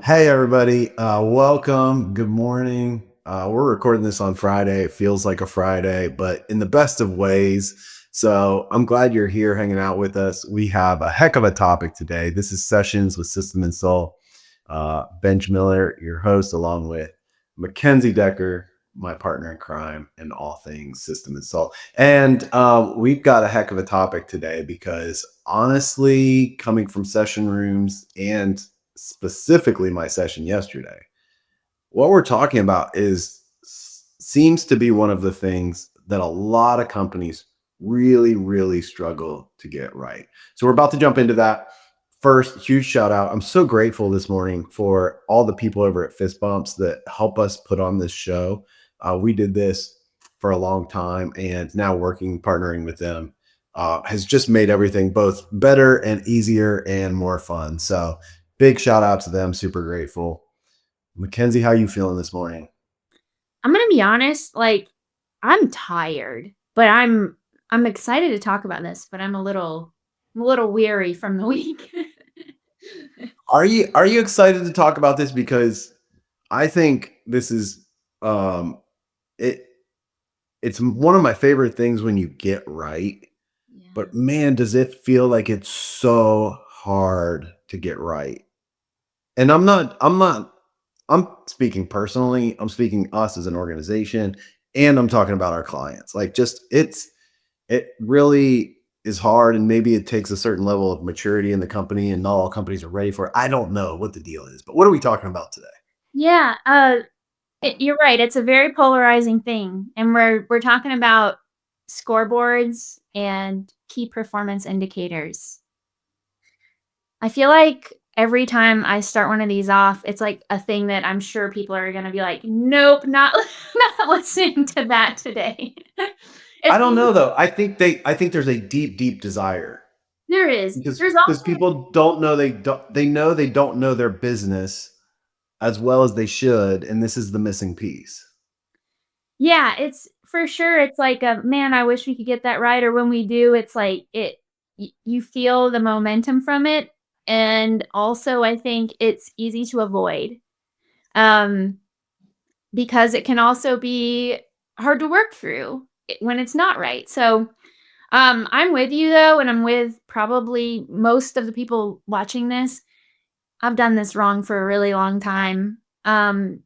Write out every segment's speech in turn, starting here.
Hey, everybody. Welcome. Good morning. We're recording this on Friday. It feels like a Friday, but in the best of ways. So I'm glad you're here hanging out with us. We have a heck of a topic today. This is Sessions with System and Soul. Benj Miller, your host, along with McKenzie Decker, my partner in crime, and all things System and Soul. And we've got a heck of a topic today because honestly, coming from session rooms and specifically my session yesterday, what we're talking about is seems to be one of the things that a lot of companies really struggle to get right. So we're about to jump into that. First, huge shout out. I'm so grateful this morning for all the people over at Fist Bumps that help us put on this show. We did this for a long time, and now partnering with them has just made everything both better and easier and more fun. So big shout out to them. Super grateful. Mackenzie, how you feeling this morning? I'm gonna be honest, like, I'm tired, but I'm excited to talk about this, but I'm a little weary from the week. Are you excited to talk about this? Because I think this is it it's one of my favorite things when you get right. Yeah. But man, does it feel like it's so hard to get right. And I'm speaking personally, I'm speaking us as an organization, and I'm talking about our clients. Like just it really is hard, and maybe it takes a certain level of maturity in the company, and not all companies are ready for it. I don't know what the deal is, but what are we talking about today? Yeah, you're right, it's a very polarizing thing, and we're talking about scoreboards and key performance indicators. I feel like every time I start one of these off, it's like a thing that I'm sure people are gonna be like, "Nope, not not listening to that today." I It's don't know though. I think there's a deep desire There is. because There's because also people don't know they know they don't know their business as well as they should, and this is the missing piece. Yeah, it's for sure, it's like, "Man, I wish we could get that right," or when we do, it's like you feel the momentum from it, and also I think it's easy to avoid, um, because it can also be hard to work through when it's not right, so, I'm with you though, and I'm with probably most of the people watching this. I've done this wrong for a really long time.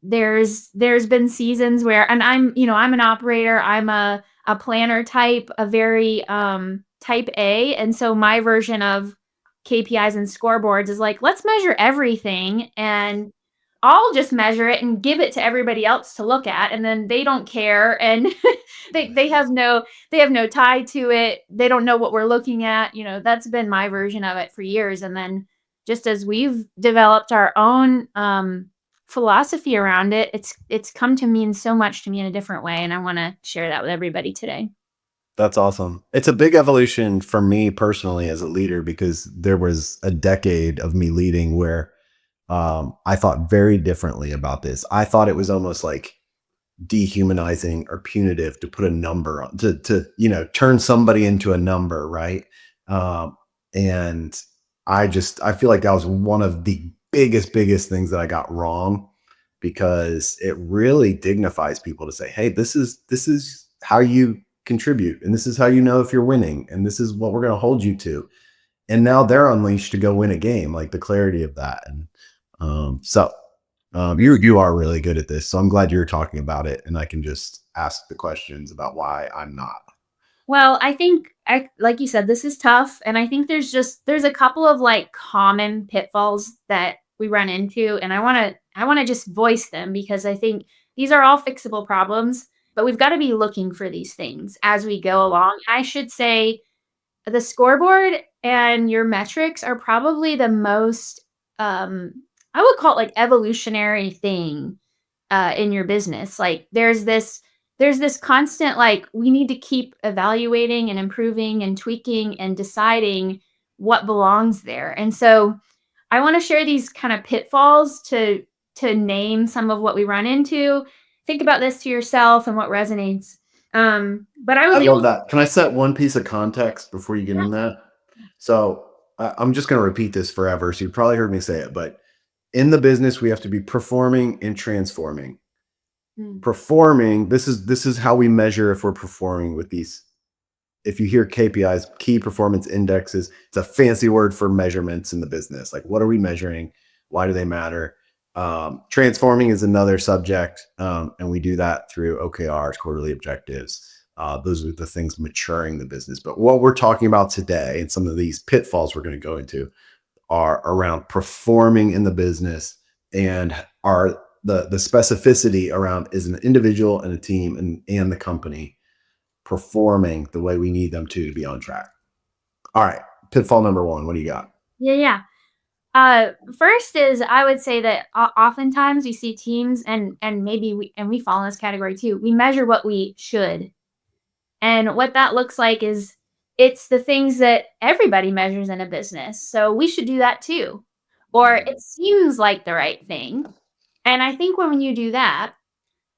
There's been seasons where and I'm an operator, I'm a planner type, a very type A, and so my version of KPIs and scoreboards is like, let's measure everything and I'll just measure it and give it to everybody else to look at and then they don't care and they have no tie to it. They don't know what we're looking at. That's been my version of it for years. And then just as we've developed our own philosophy around it, it's come to mean so much to me in a different way. And I want to share that with everybody today. That's awesome. It's a big evolution for me personally as a leader because there was a decade of me leading where I thought very differently about this. I thought it was almost like dehumanizing or punitive to put a number on to turn somebody into a number, right? And I feel like that was one of the biggest things that I got wrong because it really dignifies people to say, hey, this is how you contribute, and this is how you know if you're winning, and this is what we're going to hold you to. And now they're unleashed to go win a game, like the clarity of that. And you are really good at this, so I'm glad you're talking about it, and I can just ask the questions about why I'm not. Well, I think like you said, this is tough. And I think there's a couple of like common pitfalls that we run into. And I wanna just voice them because I think these are all fixable problems, but we've got to be looking for these things as we go along. I should say the scoreboard and your metrics are probably the most I would call it like evolutionary thing in your business. Like there's this constant like we need to keep evaluating and improving and tweaking and deciding what belongs there. And so I want to share these kind of pitfalls to name some of what we run into. Think about this to yourself and what resonates. But I I would love that. Can I set one piece of context before you get yeah, in that? So I'm just going to repeat this forever. So you probably heard me say it, but In the business, we have to be performing and transforming. Mm. Performing, this is how we measure if we're performing with these. If you hear KPIs, key performance indexes, it's a fancy word for measurements in the business. Like, what are we measuring? Why do they matter? Transforming is another subject, and we do that through OKRs, quarterly objectives. Those are the things maturing the business. But what we're talking about today, and some of these pitfalls we're going to go into, are around performing in the business, and are the specificity around is an individual and a team and the company performing the way we need them to be on track. All right. Pitfall number one. What do you got? Yeah, yeah. First is I would say that oftentimes we see teams and maybe we fall in this category too. We measure what we should. And what that looks like is it's the things that everybody measures in a business. So we should do that too. Or it seems like the right thing. And I think when you do that,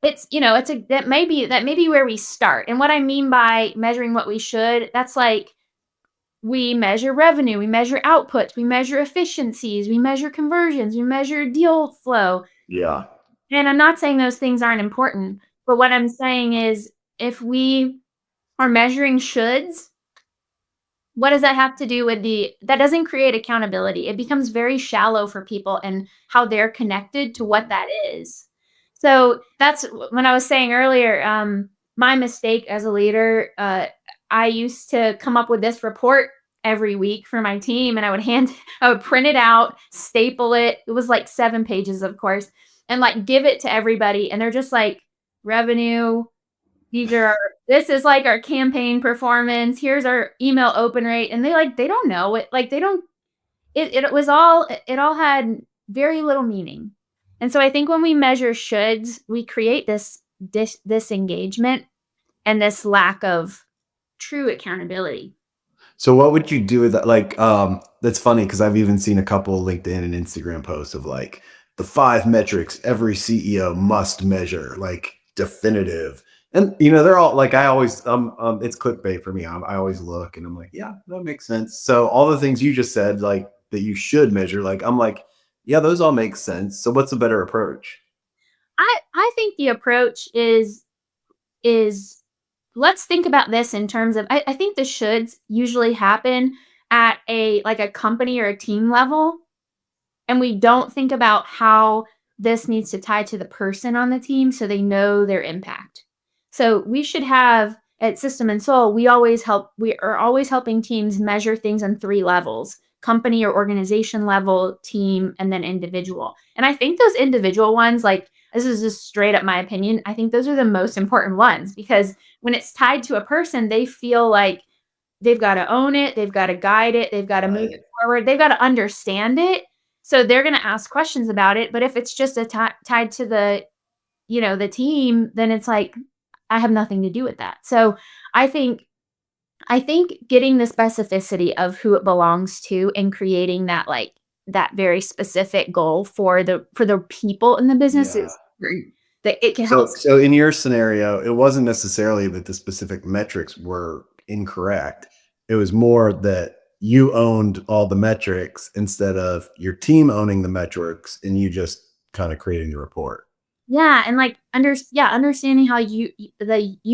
it's it's a that may be where we start. And what I mean by measuring what we should, that's like we measure revenue, we measure outputs, we measure efficiencies, we measure conversions, we measure deal flow. Yeah. And I'm not saying those things aren't important, but what I'm saying is if we are measuring shoulds, what does that have to do with that doesn't create accountability. It becomes very shallow for people and how they're connected to what that is. So that's when I was saying earlier, my mistake as a leader, I used to come up with this report every week for my team and I would print it out, staple it. It was like 7 pages, of course, and like give it to everybody. And they're just like revenue, these are this is like our campaign performance. Here's our email open rate. And they don't know it. Like they don't it all had very little meaning. And so I think when we measure shoulds, we create this engagement and this lack of true accountability. So what would you do with that? Like, that's funny because I've even seen a couple of LinkedIn and Instagram posts of like the 5 metrics every CEO must measure, like definitive. And they're all like, I always it's clickbait for me. I always look and I'm like, yeah, that makes sense. So all the things you just said, like that you should measure, like I'm like, yeah, those all make sense. So what's a better approach? I think the approach is let's think about this in terms of I think the shoulds usually happen at a company or a team level. And we don't think about how this needs to tie to the person on the team so they know their impact. So we should have at System and Soul, we are always helping teams measure things on 3 levels: company or organization level, team, and then individual. And I think those individual ones, like this is just straight up my opinion, I think those are the most important ones because when it's tied to a person, they feel like they've gotta own it, they've gotta guide it, they've gotta move Right. it forward, they've gotta understand it, so they're gonna ask questions about it, but if it's just tied to the team, then it's like, I have nothing to do with that. So, I think I think getting the specificity of who it belongs to and creating that very specific goal for the people in the business Yeah. is great. That it can help. So in your scenario, it wasn't necessarily that the specific metrics were incorrect. It was more that you owned all the metrics instead of your team owning the metrics and you just kind of creating the report. Yeah, and, like, understanding how you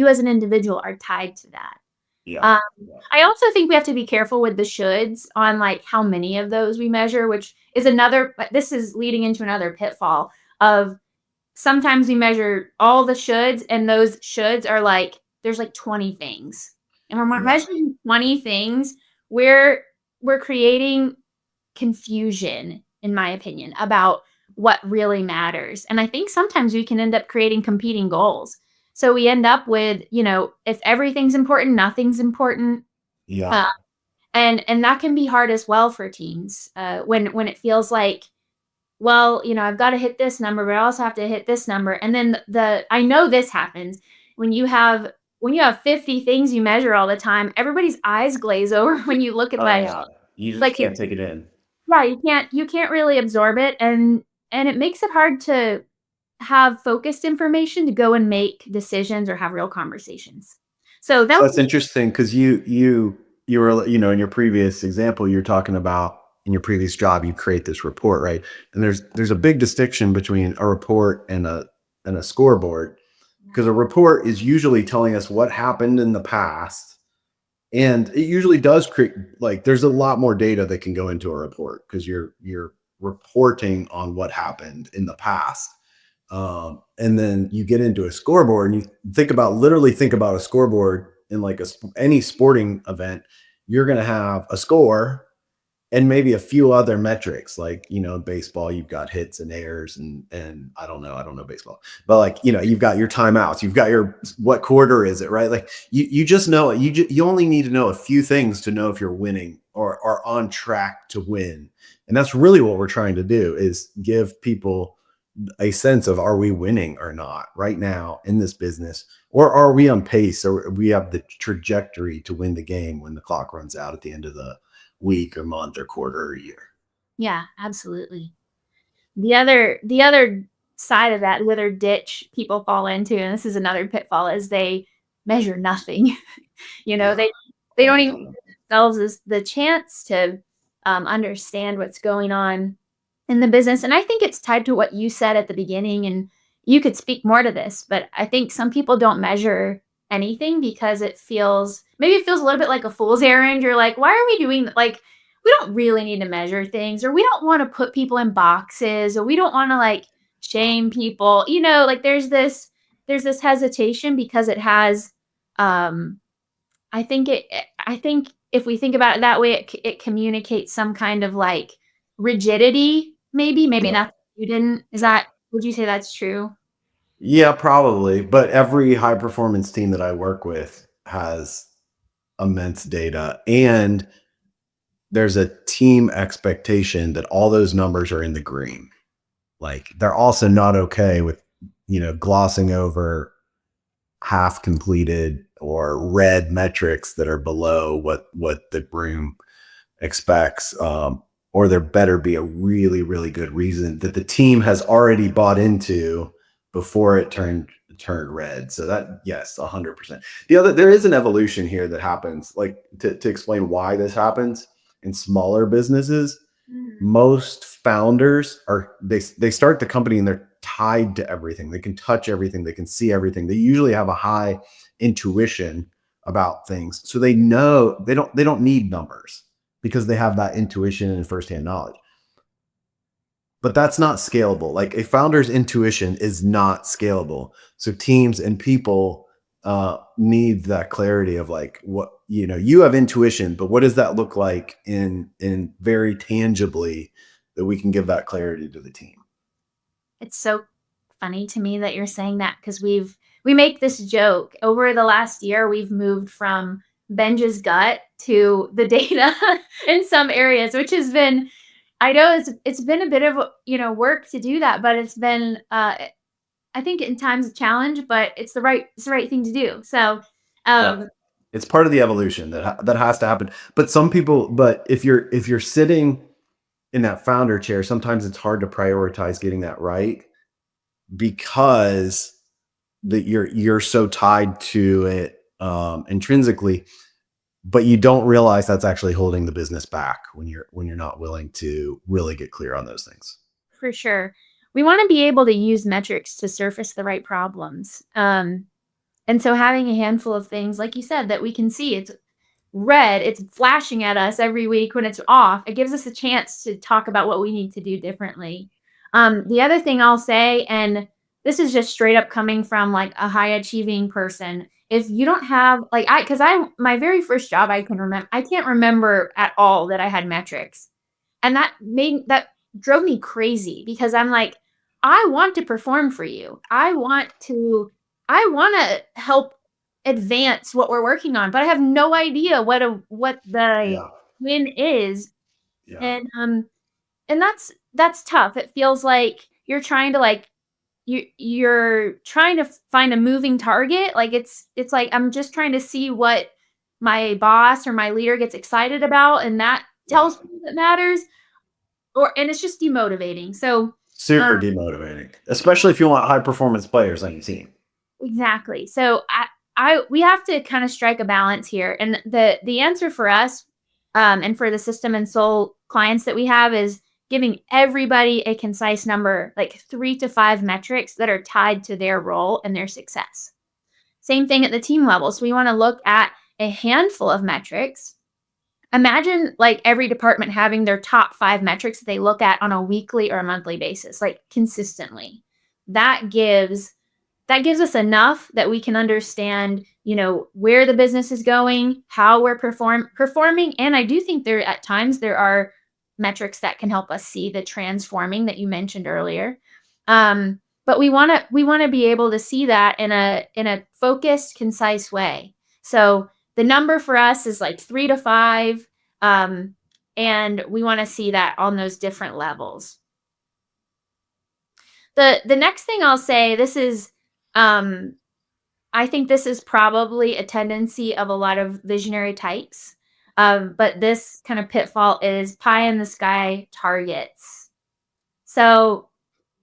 as an individual are tied to that. Yeah. Um, I also think we have to be careful with the shoulds on, like, how many of those we measure, which is another but this is leading into another pitfall of sometimes we measure all the shoulds, and those shoulds are, like there's, like, 20 things. And when we're Yeah. measuring 20 things, we're we're creating confusion, in my opinion, about what really matters. And I think sometimes we can end up creating competing goals. So we end up with, if everything's important, nothing's important. Yeah. Uh, and that can be hard as well for teams when it feels like, well, I've got to hit this number, but I also have to hit this number. And then I know this happens when you have 50 things you measure all the time. Everybody's eyes glaze over when you look at Oh yeah. You just like can't take it in. yeah, you can't really absorb it, and it makes it hard to have focused information to go and make decisions or have real conversations. So that So would that's be interesting because you were in your previous example, you're talking about in your previous job, you create this report, right? And there's a big distinction between a report and a scoreboard, because a report is usually telling us what happened in the past, and it usually does create, like, there's a lot more data that can go into a report because you're reporting on what happened in the past. And then you get into a scoreboard and you literally think about a scoreboard in like any sporting event. You're going to have a score and maybe a few other metrics, like, baseball, you've got hits and errors, and I don't know baseball, but, like, you've got your timeouts, you've got your, what quarter is it, right? Like, you just know it. You only need to know a few things to know if you're winning or are on track to win. And that's really what we're trying to do, is give people a sense of, are we winning or not right now in this business, or are we on pace, or we have the trajectory to win the game when the clock runs out at the end of the week or month or quarter or year. Yeah, absolutely. The other side of that, the other ditch people fall into, and this is another pitfall, is they measure nothing. Yeah, They all don't the even time. give themselves the chance to understand what's going on in the business. And I think it's tied to what you said at the beginning, and you could speak more to this, but I think some people don't measure anything because it feels a little bit like a fool's errand. You're like, why are we doing like we don't really need to measure things, or we don't want to put people in boxes, or we don't want to like shame people. Like there's this hesitation because it has um I think if we think about it that way, it communicates some kind of, like, rigidity, maybe Yeah. not. You didn't is that would you say that's true? Yeah, probably. But every high performance team that I work with has immense data. And there's a team expectation that all those numbers are in the green. Like, they're also not okay with, glossing over half completed or red metrics that are below what the room expects. Or there better be a really, really good reason that the team has already bought into before it turned red. So that, yes, 100%. There is an evolution here that happens, like, to explain why this happens in smaller businesses. Mhm. Most founders they start the company and they're tied to everything. They can touch everything, they can see everything. They usually have a high intuition about things. So they know they don't need numbers because they have that intuition and firsthand knowledge. But that's not scalable. Like, a founder's intuition is not scalable. So teams and people need that clarity of, like, what, you have intuition, but what does that look like in very tangibly, that we can give that clarity to the team. It's so funny to me that you're saying that because we make this joke. Over the last year, we've moved from Benj's gut to the data in some areas, which has been I know it's been a bit of, work to do that, but it's been, I think in times a challenge, but it's the right thing to do. So, Yeah. um, It's part of the evolution that has to happen. But if you're sitting in that founder chair, sometimes it's hard to prioritize getting that right, because that you're so tied to it intrinsically, but you don't realize that's actually holding the business back when you're not willing to really get clear on those things. for sure, we want to be able to use metrics to surface the right problems. And so having a handful of things, like you said, that we can see, it's red, it's flashing at us every week when it's off. It gives us a chance to talk about what we need to do differently. The other thing I'll say, and this is just straight up coming from like a high achieving person, if you don't have like because my very first job I can't remember at all that I had metrics, and that drove me crazy because I'm like, I want to perform for you. I want to help advance what we're working on, but I have no idea what the Yeah. win is. Yeah. And that's tough. It feels like you're trying to like you're trying to find a moving target. Like it's like I'm just trying to see what my boss or my leader gets excited about, and that Yeah. tells me that matters. And it's just demotivating. So, Super um, demotivating, especially if you want high performance players on your team. exactly. So we have to kind of strike a balance here. And the answer for us, and for the system and soul clients that we have is giving everybody a concise number, like 3 to 5 metrics that are tied to their role and their success. Same thing at the team level. So we want to look at a handful of metrics. Imagine like every department having their top 5 metrics that they look at on a weekly or a monthly basis, like consistently. That gives that gives us enough that we can understand, where the business is going, how we're performing, and I do think there at times there are metrics that can help us see the transforming that you mentioned earlier. But we want to be able to see that in a focused, concise way. So the number for us is like 3 to 5, um, and we want to see that on those different levels. The next thing I'll say, this is um I think this is probably a tendency of a lot of visionary types. But this kind of pitfall is pie in the sky targets. So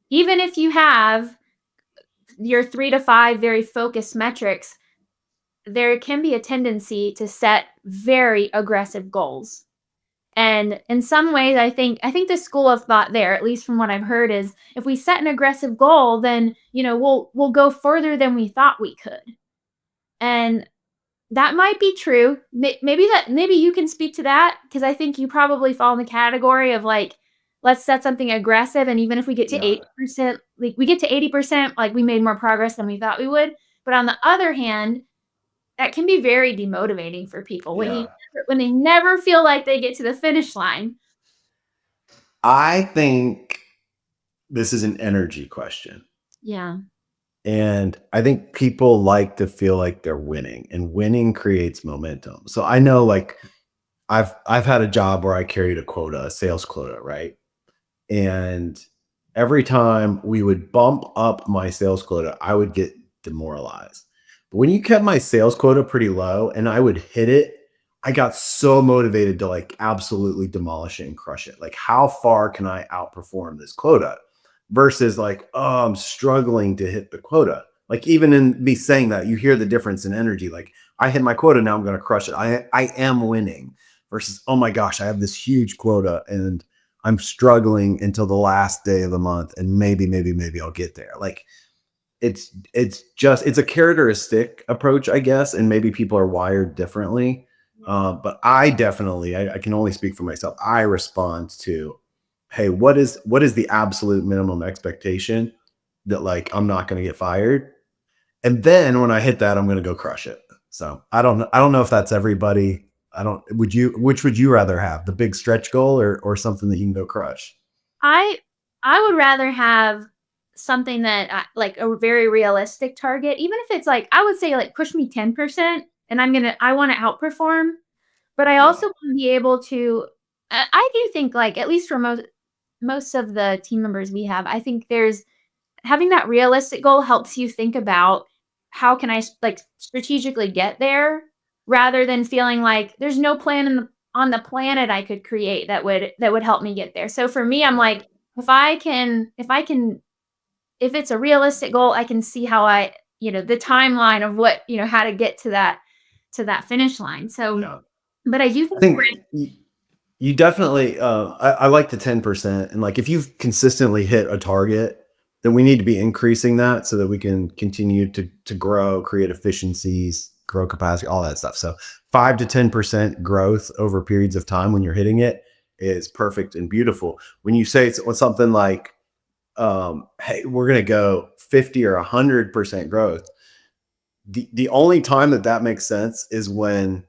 even if you have your 3 to 5 very focused metrics, there can be a tendency to set very aggressive goals. And in some ways, I think the school of thought there, at least from what I've heard, is if we set an aggressive goal, then we'll go further than we thought we could. And that might be true. Maybe you can speak to that because I think you probably fall in the category of like, let's set something aggressive, and even if we get to Yeah. 80%, like we get to 80%, like we made more progress than we thought we would. But on the other hand, that can be very demotivating for people Yeah. when they never feel like they get to the finish line. I think this is an energy question. Yeah. And I think people like to feel like they're winning, and winning creates momentum. So I know like I've had a job where I carried a quota, a sales quota, right? And every time we would bump up my sales quota, I would get demoralized. But when you kept my sales quota pretty low and I would hit it, I got so motivated to like absolutely demolish it and crush it. Like, how far can I outperform this quota? Versus like, oh, I'm struggling to hit the quota. Like, even in me saying that, you hear the difference in energy. Like, I hit my quota, now I'm going to crush it. I am winning. Versus, oh my gosh, I have this huge quota and I'm struggling until the last day of the month, and maybe I'll get there. Like, it's a characteristic approach, I guess, and maybe people are wired differently. But I definitely, I can only speak for myself. I respond to, hey, what is the absolute minimum expectation that like I'm not going to get fired, and then when I hit that, I'm going to go crush it. So I don't know if that's everybody. I don't. Which would you rather have, the big stretch goal or something that you can go crush? I I would rather have something that like a very realistic target, even if it's like I would say like push me 10%, and I want to outperform, but I Yeah. also want to be able to. I do think like at least for most of the team members we have, I think there's having that realistic goal helps you think about how can I like strategically get there rather than feeling like there's no plan on the planet I could create that would help me get there. So for me, I'm Yeah. like if it's a realistic goal, I can see how the timeline of how to get to that finish line. So Yeah. but I do I think think you definitely, I like the 10%. And like, if you've consistently hit a target, then we need to be increasing that so that we can continue to grow, create efficiencies, grow capacity, all that stuff. So 5 to 10% growth over periods of time when you're hitting it is perfect and beautiful. When you say it's something like, hey, we're going to go 50 or 100% growth, the only time that makes sense is when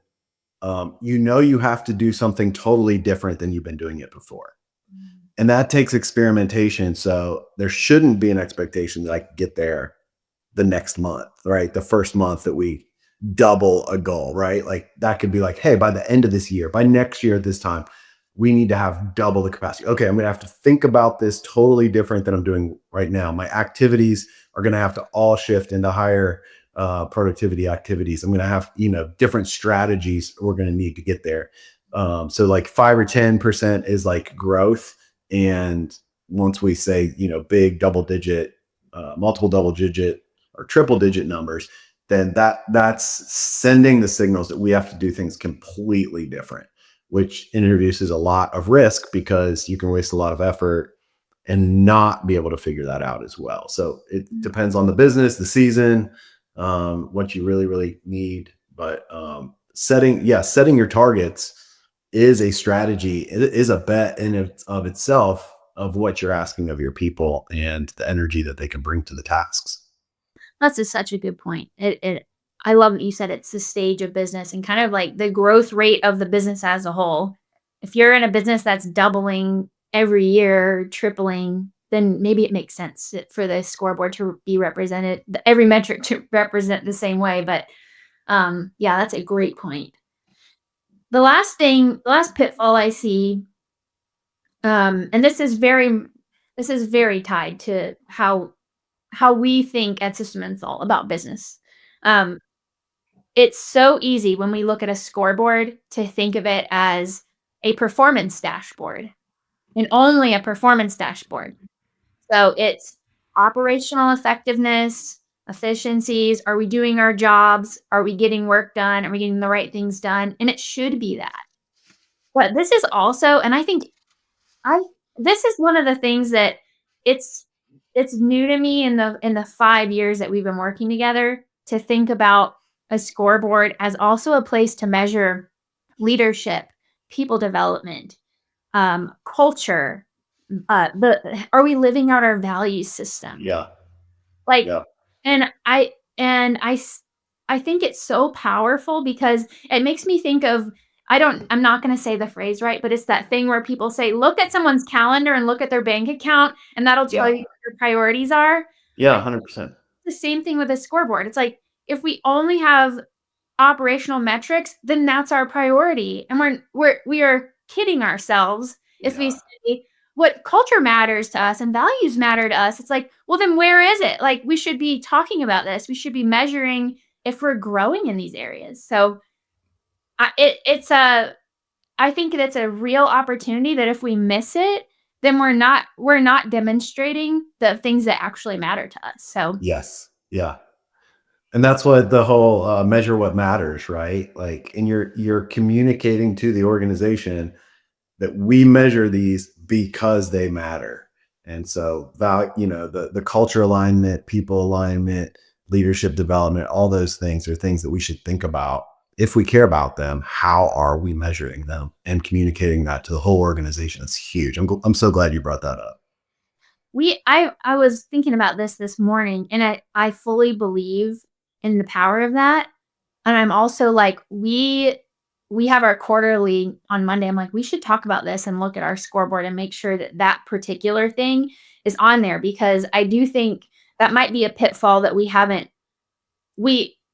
you have to do something totally different than you've been doing it before. And that takes experimentation. So there shouldn't be an expectation that I can get there the next month, right? The first month that we double a goal, right? Like, that could be like, hey, by the end of this year, by next year at this time, we need to have double the capacity. Okay, I'm going to have to think about this totally different than I'm doing right now. My activities are going to have to all shift into higher productivity activities. I'm going to have, different strategies we're going to need to get there. So like 5 or 10% is like growth. And once we say, big double digit, multiple double digit or triple digit numbers, then that's sending the signals that we have to do things completely different. which introduces a lot of risk because you can waste a lot of effort and not be able to figure that out as well. So it depends on the business, the season, what you really, really need. But setting your targets is a strategy. It is a bet in of itself of what you're asking of your people and the energy that they can bring to the tasks. That's just such a good point. I love that you said it's the stage of business and kind of like the growth rate of the business as a whole. If you're in a business that's doubling every year, tripling, then maybe it makes sense for the scoreboard to be represented, every metric to represent the same way. But yeah, that's a great point. The last pitfall I see, and this is very tied to how we think at System Install about business. Um, it's so easy when we look at a scoreboard to think of it as a performance dashboard and only a performance dashboard. So it's operational effectiveness, efficiencies. Are we doing our jobs? Are we getting work done? Are we getting the right things done? And it should be that. But this is also, and I think I this is one of the things that it's it's new to me in the 5 years that we've been working together to think about a scoreboard as also a place to measure leadership, people development, culture, the are we living out our value system? Yeah. Like, Yeah. and I think it's so powerful because it makes me think of I'm not gonna say the phrase right, but it's that thing where people say, "Look at someone's calendar and look at their bank account, and that'll tell Yeah. you what your priorities are." Yeah. I 100%. the same thing with a scoreboard. It's like, if we only have operational metrics, then that's our priority, and we are kidding ourselves if we Yeah. say what culture matters to us and values matter to us. It's like, well, then where is it? Like, we should be talking about this. We should be measuring if we're growing in these areas. So, it's a I think that's a real opportunity that if we miss it, then we're not demonstrating the things that actually matter to us. So, Yes. Yeah. And that's what the whole measure what matters, right? Like, and you're communicating to the organization that we measure these because they matter. And so the culture alignment, people alignment, leadership development, all those things are things that we should think about. If we care about them, how are we measuring them and communicating that to the whole organization? That's huge. I'm so glad you brought that up. I was thinking about this morning, and I fully believe in the power of that. And I'm also like, we have our quarterly on Monday. I'm like, we should talk about this and look at our scoreboard and make sure that that particular thing is on there, because I do think that might be a pitfall that we haven't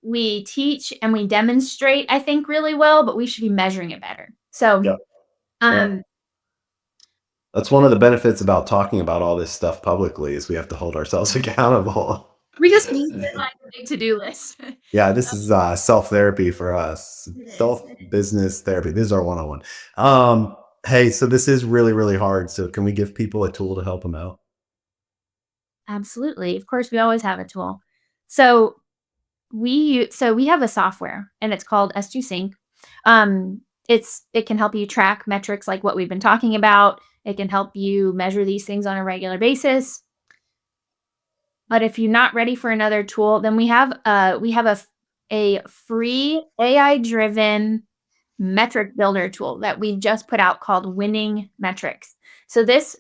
we teach and we demonstrate, I think, really well, but we should be measuring it better. So, Yeah. Yeah. um, That's one of the benefits about talking about all this stuff publicly is we have to hold ourselves accountable. we just need to like a big to-do list. Yeah, this is self therapy for us. It is. Self business therapy. This is our 101. Hey, so this is really, really hard. So can we give people a tool to help them out? Absolutely. Of course, we always have a tool. So we have a software and it's called S2 Sync. It can help you track metrics like what we've been talking about. It can help you measure these things on a regular basis. But if you're not ready for another tool, then we have a free AI driven metric builder tool that we just put out called Winning Metrics. So this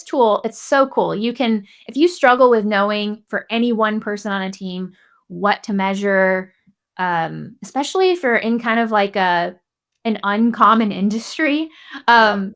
tool, it's so cool. You can, if you struggle with knowing for any one person on a team what to measure, especially if you're in kind of like an uncommon industry, Yeah.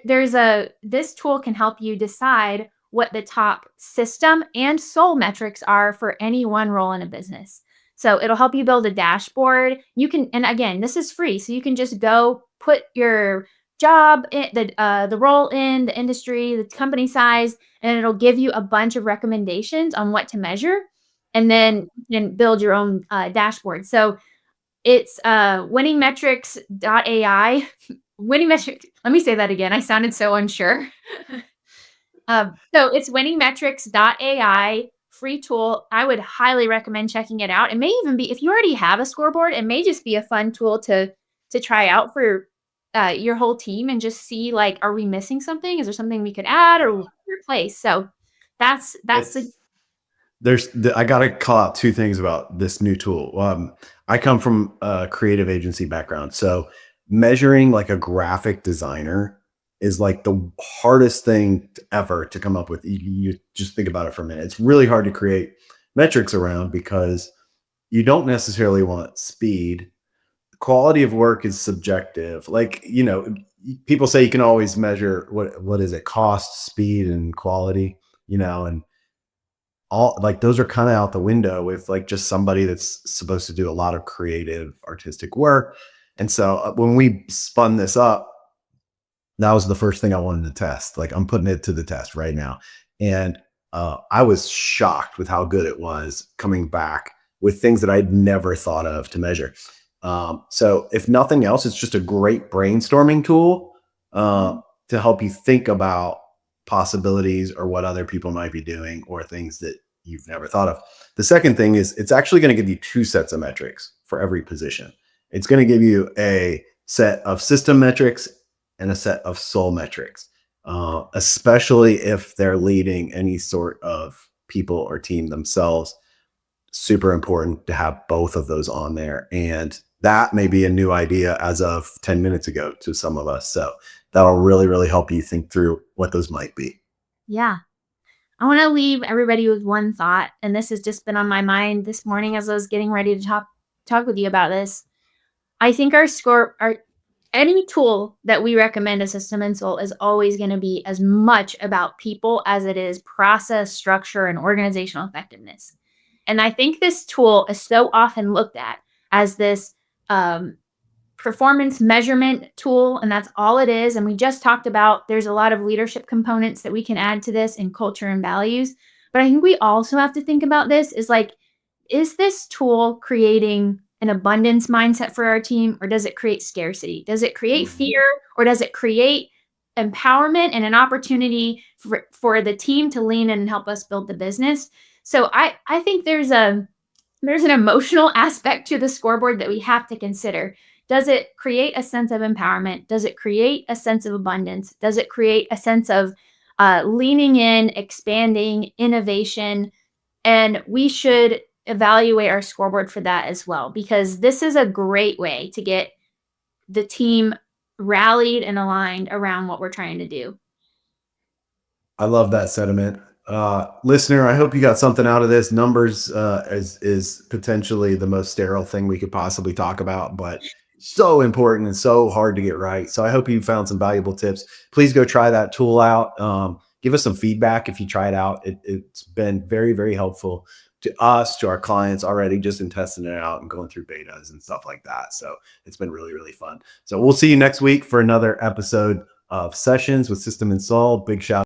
there's a this tool can help you decide what the top system and soul metrics are for any one role in a business. So it'll help you build a dashboard. You can, and again, this is free, so you can just go put your job, the role in, the industry, the company size, and it'll give you a bunch of recommendations on what to measure, and then you can build your own dashboard. So it's WinningMetrics.ai. Winning Metrics. Let me say that again. I sounded so unsure. So it's WinningMetrics.ai, free tool. I would highly recommend checking it out. It may even be, if you already have a scoreboard, it may just be a fun tool to try out your whole team and just see like, are we missing something? Is there something we could add or replace? So that's the It's I got to call out two things about this new tool. I come from a creative agency background, so measuring like a graphic designer is like the hardest thing ever to come up with. You just think about it for a minute. It's really hard to create metrics around because you don't necessarily want speed. Quality of work is subjective. Like, people say you can always measure what is it, cost, speed, and quality, and all like those are kind of out the window with like just somebody that's supposed to do a lot of creative artistic work. And so when we spun this up, that was the first thing I wanted to test. Like, I'm putting it to the test right now. And I was shocked with how good it was coming back with things that I'd never thought of to measure. So if nothing else, it's just a great brainstorming tool to help you think about possibilities or what other people might be doing or things that you've never thought of. The second thing is it's actually going to give you two sets of metrics for every position. It's going to give you a set of system metrics and a set of soul metrics, especially if they're leading any sort of people or team themselves. Super important to have both of those on there. And that may be a new idea as of 10 minutes ago to some of us. So that'll really, really help you think through what those might be. yeah. I want to leave everybody with one thought, and this has just been on my mind this morning as I was getting ready to talk with you about this. I think our any tool that we recommend as System and Soul is always going to be as much about people as it is process, structure, and organizational effectiveness. And I think this tool is so often looked at as this um, performance measurement tool, and that's all it is. And we just talked about there's a lot of leadership components that we can add to this in culture and values. But I think we also have to think about this is like, is this tool creating an abundance mindset for our team, or does it create scarcity? Does it create Mhm. fear, or does it create empowerment and an opportunity for the team to lean in and help us build the business? So I think there's an emotional aspect to the scoreboard that we have to consider. Does it create a sense of empowerment? Does it create a sense of abundance? Does it create a sense of leaning in, expanding, innovation? And we should evaluate our scoreboard for that as well, because this is a great way to get the team rallied and aligned around what we're trying to do. I love that sentiment. Listener, I hope you got something out of this. Numbers is potentially the most sterile thing we could possibly talk about, but so important and so hard to get right. So I hope you found some valuable tips. Please go try that tool out. Give us some feedback if you try it out. It's been very, very helpful to us, to our clients already, just in testing it out and going through betas and stuff like that. So it's been really, really fun. So we'll see you next week for another episode of Sessions with System and Soul. Big shout